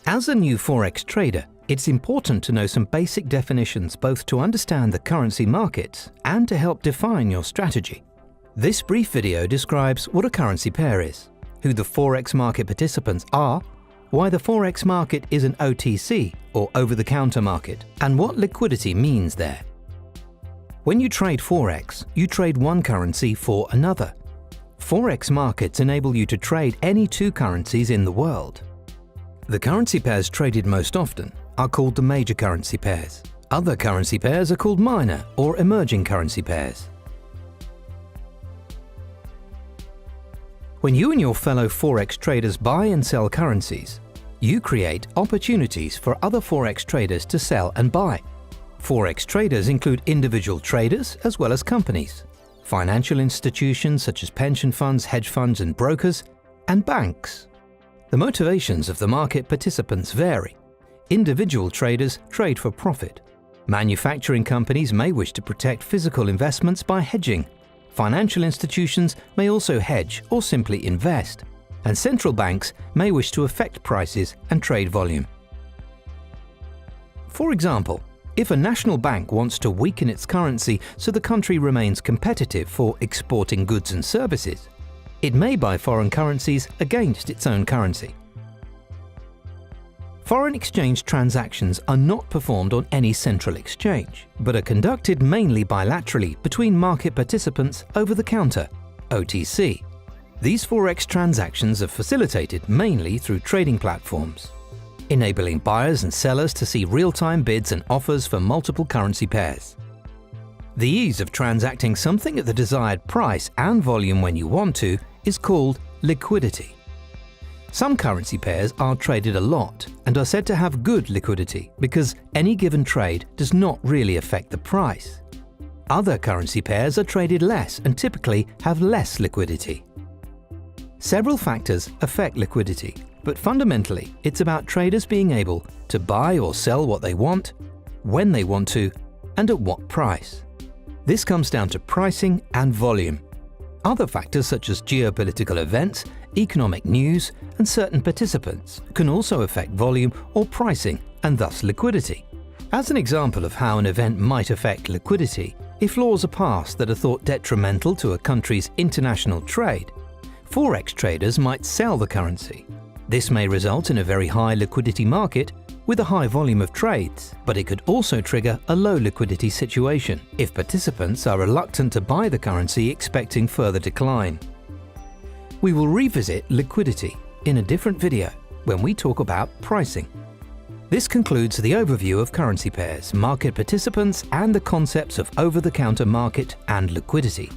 As a new Forex trader, it's important to know some basic definitions both to understand the currency markets and to help define your strategy. This brief video describes what a currency pair is, who the Forex market participants are, why the Forex market is an OTC or over-the-counter market, and what liquidity means there. When you trade Forex, you trade one currency for another. Forex markets enable you to trade any two currencies in the world. The currency pairs traded most often are called the major currency pairs. Other currency pairs are called minor or emerging currency pairs. When you and your fellow Forex traders buy and sell currencies, you create opportunities for other Forex traders to sell and buy. Forex traders include individual traders as well as companies, financial institutions such as pension funds, hedge funds and brokers, and banks. The motivations of the market participants vary. Individual traders trade for profit. Manufacturing companies may wish to protect physical investments by hedging. Financial institutions may also hedge or simply invest. And central banks may wish to affect prices and trade volume. For example, if a national bank wants to weaken its currency so the country remains competitive for exporting goods and services, it may buy foreign currencies against its own currency. Foreign exchange transactions are not performed on any central exchange, but are conducted mainly bilaterally between market participants over the counter, OTC. These Forex transactions are facilitated mainly through trading platforms, enabling buyers and sellers to see real-time bids and offers for multiple currency pairs. The ease of transacting something at the desired price and volume when you want to is called liquidity. Some currency pairs are traded a lot and are said to have good liquidity because any given trade does not really affect the price. Other currency pairs are traded less and typically have less liquidity. Several factors affect liquidity, but fundamentally it's about traders being able to buy or sell what they want, when they want to, and at what price. This comes down to pricing and volume. Other factors such as geopolitical events, economic news, and certain participants can also affect volume or pricing and thus liquidity. As an example of how an event might affect liquidity, if laws are passed that are thought detrimental to a country's international trade, Forex traders might sell the currency. This may result in a very high liquidity market with a high volume of trades, but it could also trigger a low liquidity situation if participants are reluctant to buy the currency expecting further decline. We will revisit liquidity in a different video when we talk about pricing. This concludes the overview of currency pairs, market participants, and the concepts of over-the-counter market and liquidity.